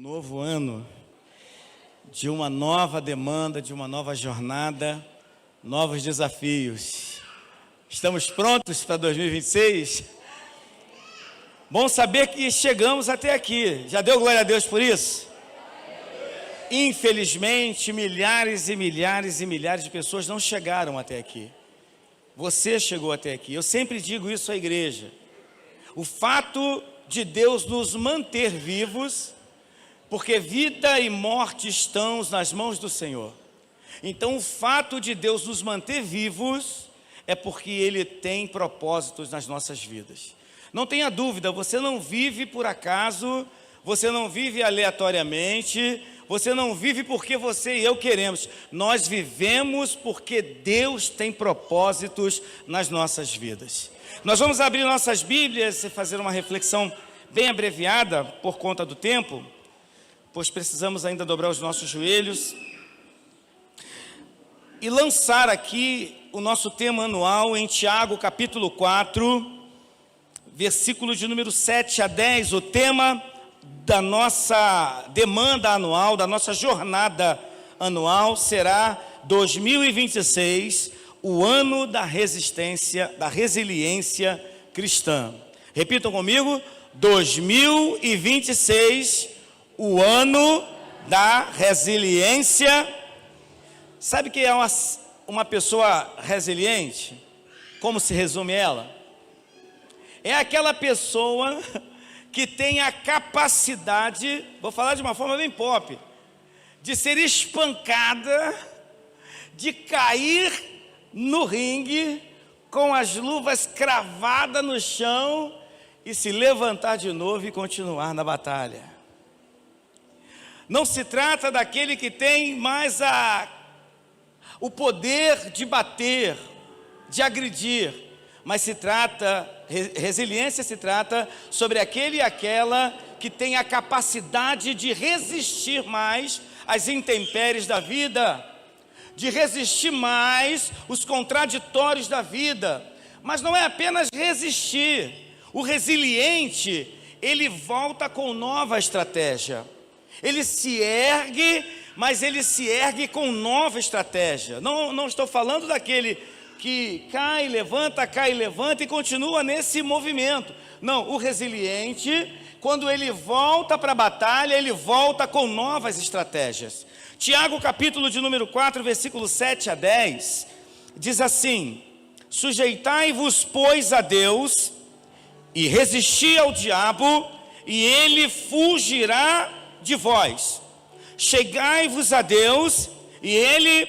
novo ano, de uma nova demanda, de uma nova jornada, novos desafios. Estamos prontos para 2026? Bom saber que chegamos até aqui. Já deu glória a Deus por isso? Infelizmente, milhares e milhares e milhares de pessoas não chegaram até aqui. Você chegou até aqui. Eu sempre digo isso à igreja. O fato de Deus nos manter vivos, porque vida e morte estão nas mãos do Senhor. Então, o fato de Deus nos manter vivos é porque Ele tem propósitos nas nossas vidas. Não tenha dúvida, você não vive por acaso, você não vive aleatoriamente, você não vive porque você e eu queremos. Nós vivemos porque Deus tem propósitos nas nossas vidas. Nós vamos abrir nossas Bíblias e fazer uma reflexão bem abreviada por conta do tempo, pois precisamos ainda dobrar os nossos joelhos e lançar aqui o nosso tema anual em Tiago capítulo 4, versículo de número 7 a 10, o tema da nossa demanda anual, da nossa jornada anual será 2026, o ano da resistência, da resiliência cristã. Repitam comigo, 2026, o ano da resiliência. Sabe que é uma pessoa resiliente? Como se resume ela? É aquela pessoa que tem a capacidade, vou falar de uma forma bem pop, de ser espancada, de cair no ringue, com as luvas cravadas no chão, e se levantar de novo e continuar na batalha. Não se trata daquele que tem mais o poder de bater, de agredir, mas resiliência se trata sobre aquele e aquela que tem a capacidade de resistir mais às intempéries da vida, de resistir mais os contraditórios da vida. Mas não é apenas resistir. O resiliente, ele volta com nova estratégia. Ele se ergue, mas ele se ergue com nova estratégia. Não estou falando daquele que cai, levanta e continua nesse movimento. Não, o resiliente, quando ele volta para a batalha, ele volta com novas estratégias. Tiago, capítulo de número 4, versículo 7 a 10, diz assim: sujeitai-vos, pois, a Deus, e resisti ao diabo, e ele fugirá de vós. Chegai-vos a Deus, e ele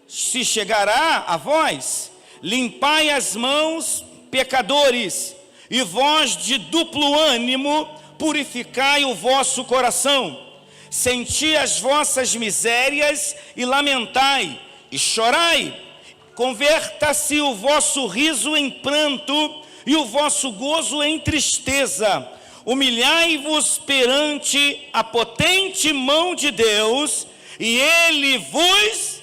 se chegará a vós. Limpai as mãos, pecadores, e vós de duplo ânimo, purificai o vosso coração. Senti as vossas misérias e lamentai, e chorai. Converta-se o vosso riso em pranto, e o vosso gozo em tristeza. Humilhai-vos perante a potente mão de Deus, e Ele vos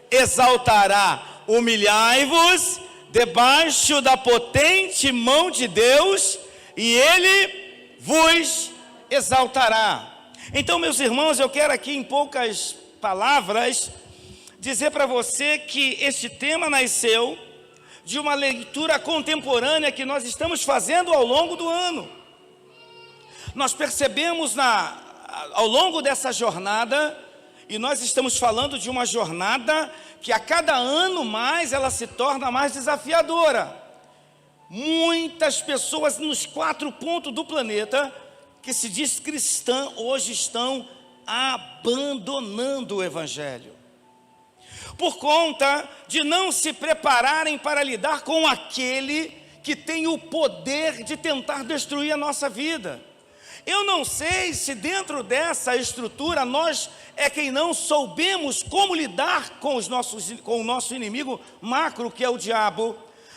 exaltará. Humilhai-vos debaixo da potente mão de Deus, e Ele vos exaltará. Então, meus irmãos, eu quero aqui em poucas palavras dizer para você que este tema nasceu de uma leitura contemporânea que nós estamos fazendo ao longo do ano. Nós percebemos ao longo dessa jornada, e nós estamos falando de uma jornada que a cada ano mais ela se torna mais desafiadora. Muitas pessoas nos 4 pontos do planeta que se diz cristã hoje estão abandonando o Evangelho, por conta de não se prepararem para lidar com aquele que tem o poder de tentar destruir a nossa vida. Eu não sei se dentro dessa estrutura nós é quem não soubemos como lidar com o nosso inimigo macro, que é o diabo.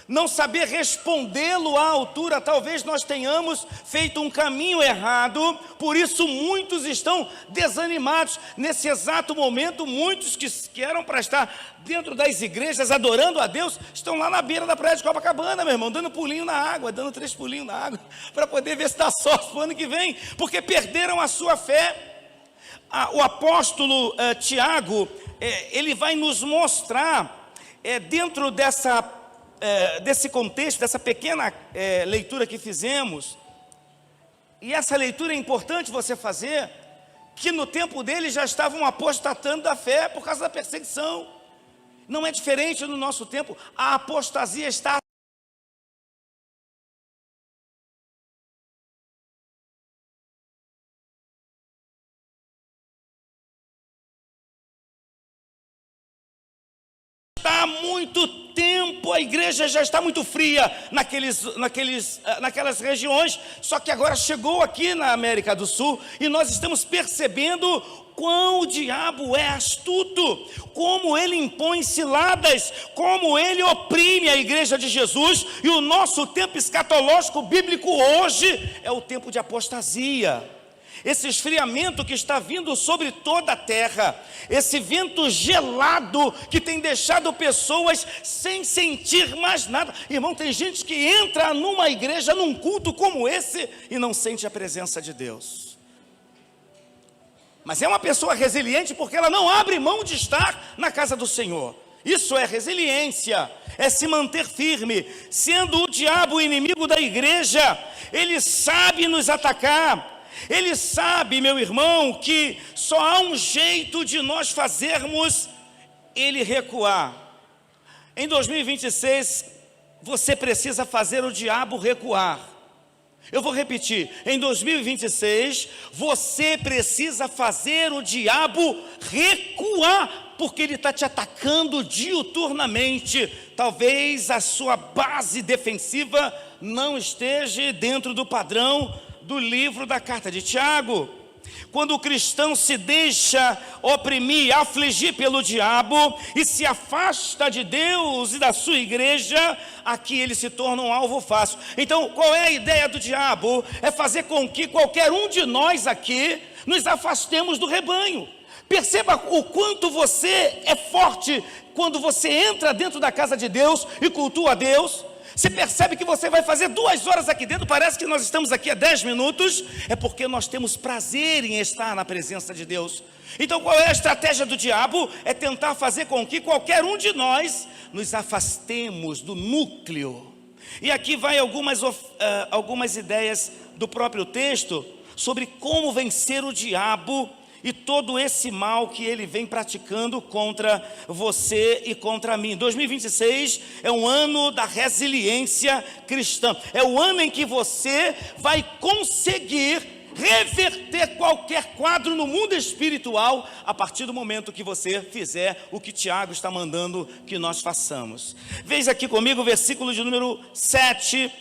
Não saber respondê-lo à altura, talvez nós tenhamos feito um caminho errado, por isso muitos estão desanimados. Nesse exato momento, muitos que eram para estar dentro das igrejas adorando a Deus, estão lá na beira da praia de Copacabana, meu irmão, dando pulinho na água, dando 3 pulinhos na água, para poder ver se dá sorte para o ano que vem, porque perderam a sua fé. O apóstolo Tiago, ele vai nos mostrar, dentro desse contexto, dessa pequena leitura que fizemos, e essa leitura é importante você fazer, que no tempo dele já estavam apostatando da fé por causa da perseguição. Não é diferente no nosso tempo, a apostasia está há muito tempo, a igreja já está muito fria naquelas regiões, só que agora chegou aqui na América do Sul, e nós estamos percebendo quão o diabo é astuto, como ele impõe ciladas, como ele oprime a igreja de Jesus, e o nosso tempo escatológico bíblico hoje é o tempo de apostasia. Esse esfriamento que está vindo sobre toda a terra, esse vento gelado que tem deixado pessoas sem sentir mais nada. Irmão, tem gente que entra numa igreja, num culto como esse, e não sente a presença de Deus. Mas é uma pessoa resiliente porque ela não abre mão de estar na casa do Senhor. Isso é resiliência, é se manter firme. Sendo o diabo o inimigo da igreja, ele sabe nos atacar. Ele sabe, meu irmão, que só há um jeito de nós fazermos ele recuar. Em 2026, você precisa fazer o diabo recuar. Eu vou repetir, em 2026, você precisa fazer o diabo recuar, porque ele está te atacando diuturnamente. Talvez a sua base defensiva não esteja dentro do padrão do livro da carta de Tiago. Quando o cristão se deixa oprimir, afligir pelo diabo e se afasta de Deus e da sua igreja, aqui ele se torna um alvo fácil. Então, qual é a ideia do diabo? É fazer com que qualquer um de nós aqui nos afastemos do rebanho. Perceba o quanto você é forte quando você entra dentro da casa de Deus e cultua a Deus. Você percebe que você vai fazer 2 horas aqui dentro, parece que nós estamos aqui há 10 minutos, é porque nós temos prazer em estar na presença de Deus. Então qual é a estratégia do diabo? É tentar fazer com que qualquer um de nós nos afastemos do núcleo. E aqui vai algumas ideias do próprio texto, sobre como vencer o diabo e todo esse mal que ele vem praticando contra você e contra mim. 2026 é um ano da resiliência cristã. É o ano em que você vai conseguir reverter qualquer quadro no mundo espiritual, a partir do momento que você fizer o que Tiago está mandando que nós façamos. Veja aqui comigo o versículo de número 7.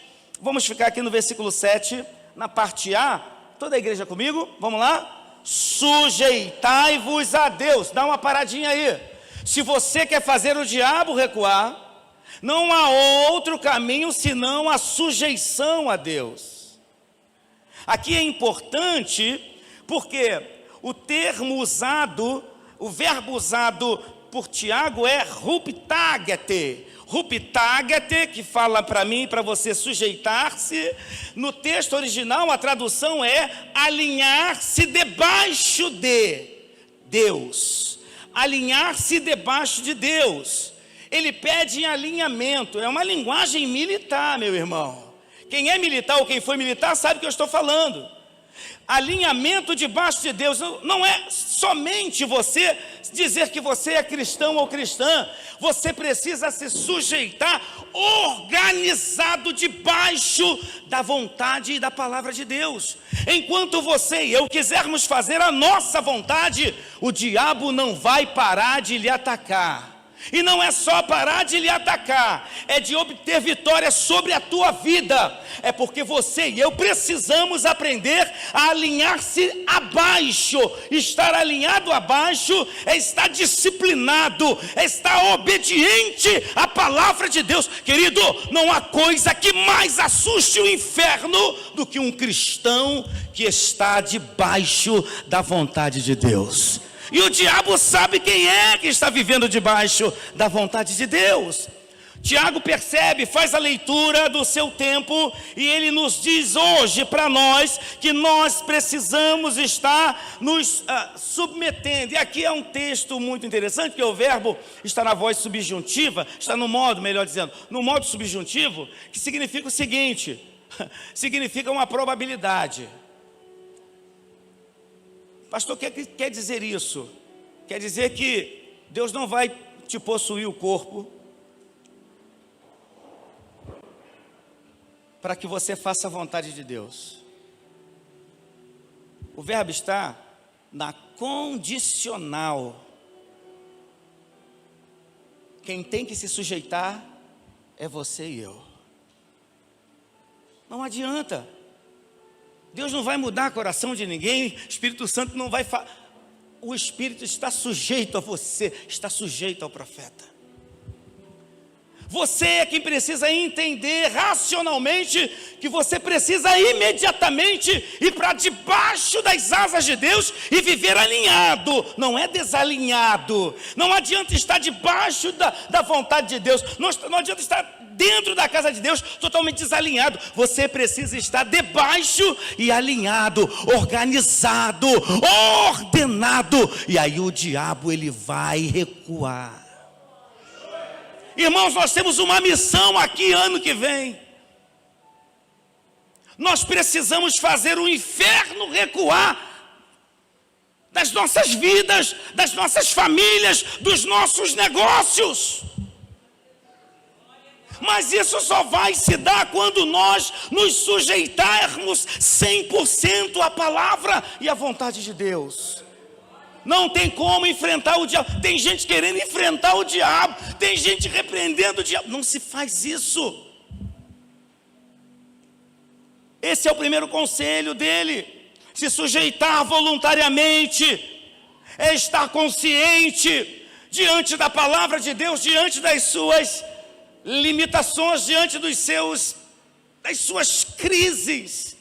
Vamos ficar aqui no versículo 7, na parte A. Toda a igreja comigo? Vamos lá? Sujeitai-vos a Deus. Dá uma paradinha aí. Se você quer fazer o diabo recuar, não há outro caminho senão a sujeição a Deus. Aqui é importante porque o termo usado, o verbo usado por Tiago é ruptagete. Ruptagete, que fala para mim e para você sujeitar-se. No texto original, a tradução é alinhar-se debaixo de Deus. Alinhar-se debaixo de Deus. Ele pede alinhamento. É uma linguagem militar, meu irmão. Quem é militar ou quem foi militar sabe o que eu estou falando. Alinhamento debaixo de Deus não é somente você dizer que você é cristão ou cristã. Você precisa se sujeitar organizado debaixo da vontade e da palavra de Deus. Enquanto você e eu quisermos fazer a nossa vontade, o diabo não vai parar de lhe atacar. E não é só parar de lhe atacar, é de obter vitória sobre a tua vida. É porque você e eu precisamos aprender a alinhar-se abaixo. Estar alinhado abaixo é estar disciplinado, é estar obediente à palavra de Deus. Querido, não há coisa que mais assuste o inferno do que um cristão que está debaixo da vontade de Deus. E o diabo sabe quem é que está vivendo debaixo da vontade de Deus. Tiago percebe, faz a leitura do seu tempo, e ele nos diz hoje para nós, que nós precisamos estar nos submetendo. E aqui é um texto muito interessante, porque o verbo está na voz subjuntiva, está no modo, melhor dizendo, no modo subjuntivo, que significa o seguinte, significa uma probabilidade. Pastor, o que quer dizer isso? Quer dizer que Deus não vai te possuir o corpo para que você faça a vontade de Deus. O verbo está na condicional. Quem tem que se sujeitar é você e eu. Não adianta. Deus não vai mudar o coração de ninguém. Espírito Santo não vai o Espírito está sujeito a você, está sujeito ao profeta. Você é quem precisa entender racionalmente que você precisa imediatamente ir para debaixo das asas de Deus e viver alinhado, não é desalinhado. Não adianta estar debaixo da vontade de Deus, não adianta estar dentro da casa de Deus totalmente desalinhado. Você precisa estar debaixo e alinhado, organizado, ordenado, e aí o diabo ele vai recuar. Irmãos, nós temos uma missão aqui ano que vem. Nós precisamos fazer o inferno recuar das nossas vidas, das nossas famílias, dos nossos negócios. Mas isso só vai se dar quando nós nos sujeitarmos 100% à palavra e à vontade de Deus. Não tem como enfrentar o diabo. Tem gente querendo enfrentar o diabo, tem gente repreendendo o diabo. Não se faz isso. Esse é o primeiro conselho dele: se sujeitar voluntariamente, é estar consciente diante da palavra de Deus, diante das suas limitações, diante das suas crises,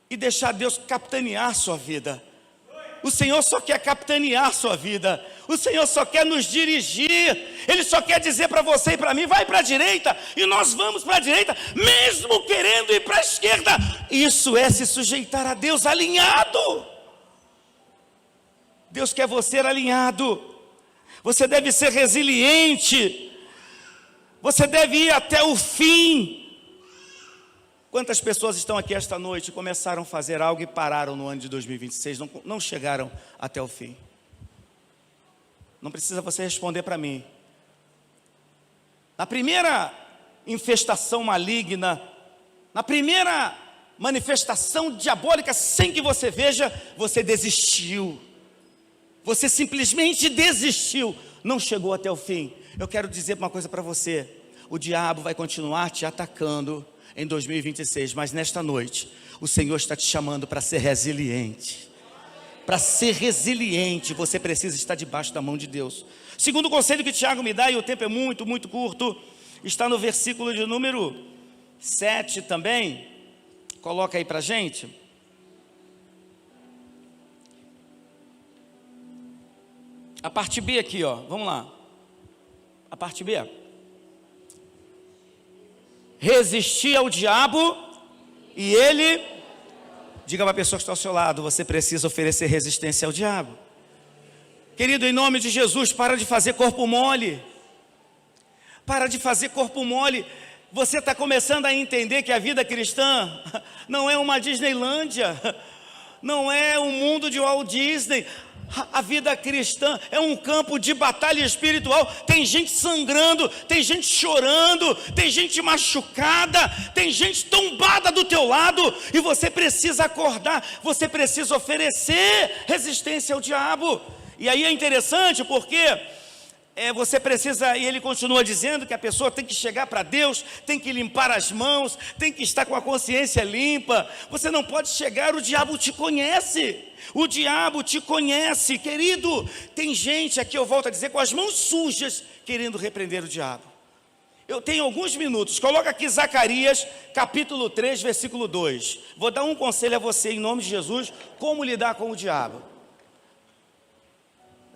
e deixar Deus capitanear sua vida. O Senhor só quer capitanear sua vida. O Senhor só quer nos dirigir. Ele só quer dizer para você e para mim: vai para a direita, e nós vamos para a direita, mesmo querendo ir para a esquerda. Isso é se sujeitar a Deus, alinhado. Deus quer você alinhado. Você deve ser resiliente. Você deve ir até o fim. Quantas pessoas estão aqui esta noite e começaram a fazer algo e pararam no ano de 2026, não chegaram até o fim? Não precisa você responder para mim. Na primeira infestação maligna, na primeira manifestação diabólica, sem que você veja, você desistiu. Você simplesmente desistiu, não chegou até o fim. Eu quero dizer uma coisa para você: o diabo vai continuar te atacando em 2026, mas nesta noite o Senhor está te chamando para ser resiliente. Para ser resiliente, você precisa estar debaixo da mão de Deus. Segundo conselho que Tiago me dá, e o tempo é muito, muito curto, está no versículo de número 7 também. Coloca aí para a gente. A parte B aqui, ó, vamos lá. A parte B. Resistir ao diabo e ele, diga para a pessoa que está ao seu lado: você precisa oferecer resistência ao diabo. Querido, em nome de Jesus, para de fazer corpo mole. Para de fazer corpo mole. Você está começando a entender que a vida cristã não é uma Disneylândia, não é um mundo de Walt Disney. A vida cristã é um campo de batalha espiritual. Tem gente sangrando, tem gente chorando, tem gente machucada, tem gente tombada do teu lado, e você precisa acordar, você precisa oferecer resistência ao diabo. E aí é interessante porque você precisa, e ele continua dizendo que a pessoa tem que chegar para Deus, tem que limpar as mãos, tem que estar com a consciência limpa. Você não pode chegar, o diabo te conhece. O diabo te conhece, querido. Tem gente aqui, eu volto a dizer, com as mãos sujas, querendo repreender o diabo. Eu tenho alguns minutos, coloca aqui Zacarias, capítulo 3, versículo 2. Vou dar um conselho a você, em nome de Jesus, como lidar com o diabo.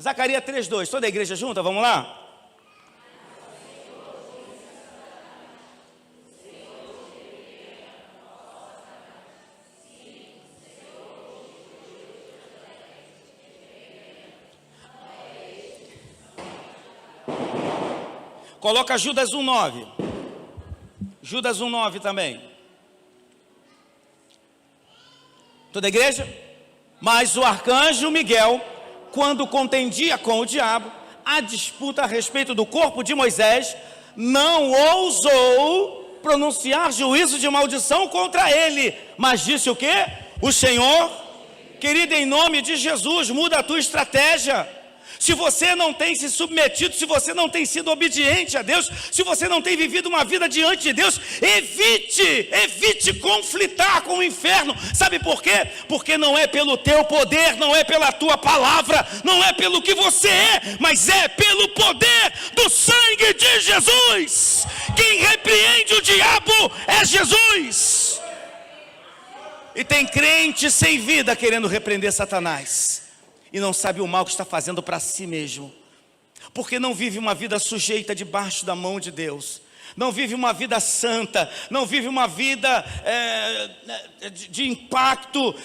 Zacarias 3, 2, toda a igreja junta, vamos lá? Coloca Judas 1:9. Judas 1:9 também. Toda a igreja? Mas o arcanjo Miguel, quando contendia com o diabo a disputa a respeito do corpo de Moisés, não ousou pronunciar juízo de maldição contra ele, mas disse o quê? O Senhor, querido, em nome de Jesus, muda a tua estratégia. Se você não tem se submetido, se você não tem sido obediente a Deus, se você não tem vivido uma vida diante de Deus, evite conflitar com o inferno. Sabe por quê? Porque não é pelo teu poder, não é pela tua palavra, não é pelo que você é, mas é pelo poder do sangue de Jesus. Quem repreende o diabo é Jesus. E tem crente sem vida querendo repreender Satanás e não sabe o mal que está fazendo para si mesmo, porque não vive uma vida sujeita debaixo da mão de Deus, não vive uma vida santa, não vive uma vida de impacto.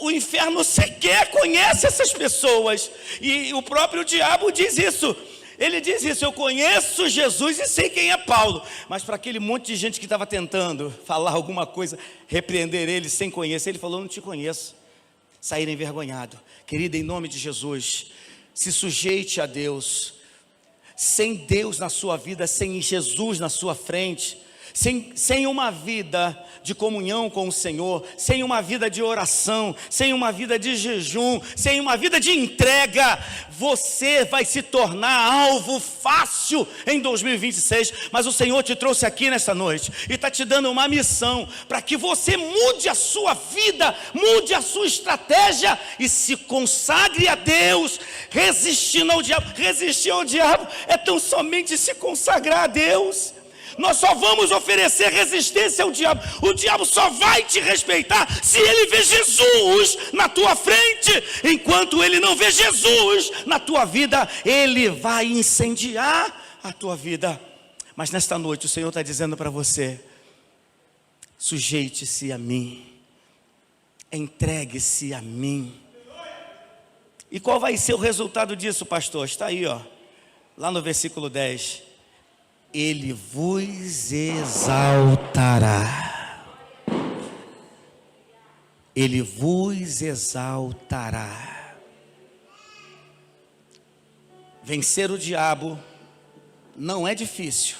O inferno sequer conhece essas pessoas, e o próprio diabo diz isso. Ele diz isso: eu conheço Jesus e sei quem é Paulo. Mas para aquele monte de gente que estava tentando falar alguma coisa, repreender ele sem conhecer, ele falou: não te conheço. Saíram envergonhados. Querida, em nome de Jesus, se sujeite a Deus. Sem Deus na sua vida, sem Jesus na sua frente, sem uma vida de comunhão com o Senhor, sem uma vida de oração, sem uma vida de jejum, sem uma vida de entrega, você vai se tornar alvo fácil em 2026. Mas o Senhor te trouxe aqui nesta noite e está te dando uma missão para que você mude a sua vida, mude a sua estratégia e se consagre a Deus, resistindo ao diabo. Resistir ao diabo é tão somente se consagrar a Deus. Nós só vamos oferecer resistência ao diabo. O diabo só vai te respeitar se ele vê Jesus na tua frente. Enquanto ele não vê Jesus na tua vida, ele vai incendiar a tua vida. Mas nesta noite o Senhor está dizendo para você: sujeite-se a mim, entregue-se a mim. E qual vai ser o resultado disso, pastor? Está aí, ó, lá no versículo 10. Ele vos exaltará. Ele vos exaltará. Vencer o diabo não é difícil.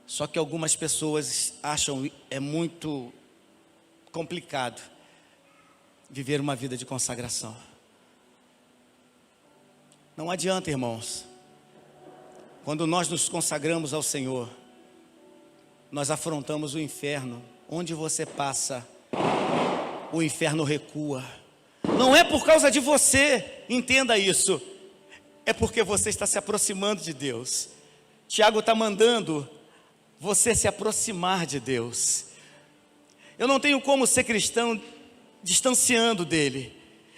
Só que algumas pessoas acham é muito complicado viver uma vida de consagração. Não adianta, irmãos. Quando nós nos consagramos ao Senhor, nós afrontamos o inferno. Onde você passa, o inferno recua. Não é por causa de você, entenda isso. É porque você está se aproximando de Deus. Tiago está mandando você se aproximar de Deus. Eu não tenho como ser cristão distanciando dele.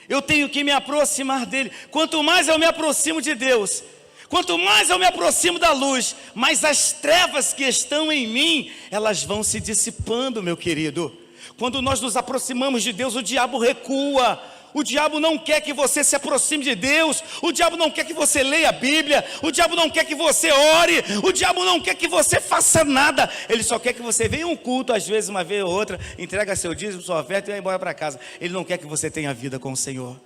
Eu tenho que me aproximar dele. Quanto mais eu me aproximo de Deus, quanto mais eu me aproximo da luz, mais as trevas que estão em mim, elas vão se dissipando, meu querido. Quando nós nos aproximamos de Deus, o diabo recua. O diabo não quer que você se aproxime de Deus. O diabo não quer que você leia a Bíblia. O diabo não quer que você ore. O diabo não quer que você faça nada. Ele só quer que você venha a um culto, às vezes uma vez ou outra, entrega seu dízimo, sua oferta e vai embora para casa. Ele não quer que você tenha vida com o Senhor.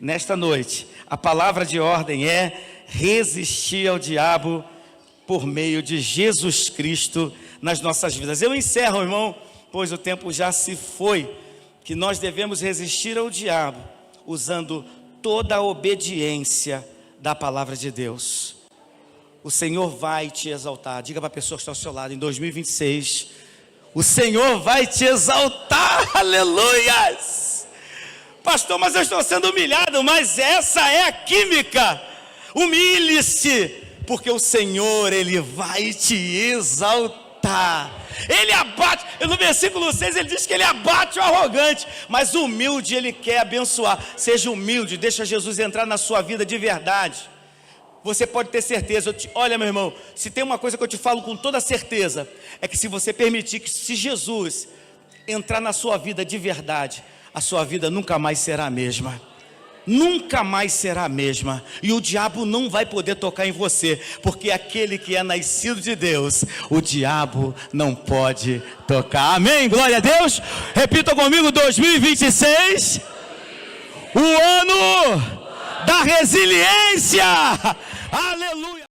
Nesta noite, a palavra de ordem é resistir ao diabo por meio de Jesus Cristo nas nossas vidas. Eu encerro, irmão, pois o tempo já se foi, que nós devemos resistir ao diabo usando toda a obediência da palavra de Deus. O Senhor vai te exaltar. Diga para a pessoa que está ao seu lado: em 2026, o Senhor vai te exaltar. Aleluias! Pastor, mas eu estou sendo humilhado. Mas essa é a química. Humilhe-se, porque o Senhor, Ele vai te exaltar. Ele abate, no versículo 6 ele diz que Ele abate o arrogante, mas o humilde Ele quer abençoar. Seja humilde, deixa Jesus entrar na sua vida de verdade. Você pode ter certeza, olha, meu irmão, se tem uma coisa que eu te falo com toda certeza, é que se você permitir que, se Jesus entrar na sua vida de verdade, a sua vida nunca mais será a mesma. nunca mais será a mesma, e o diabo não vai poder tocar em você, porque aquele que é nascido de Deus, o diabo não pode tocar. Amém? Glória a Deus. Repita comigo: 2026, o ano da resiliência. Aleluia.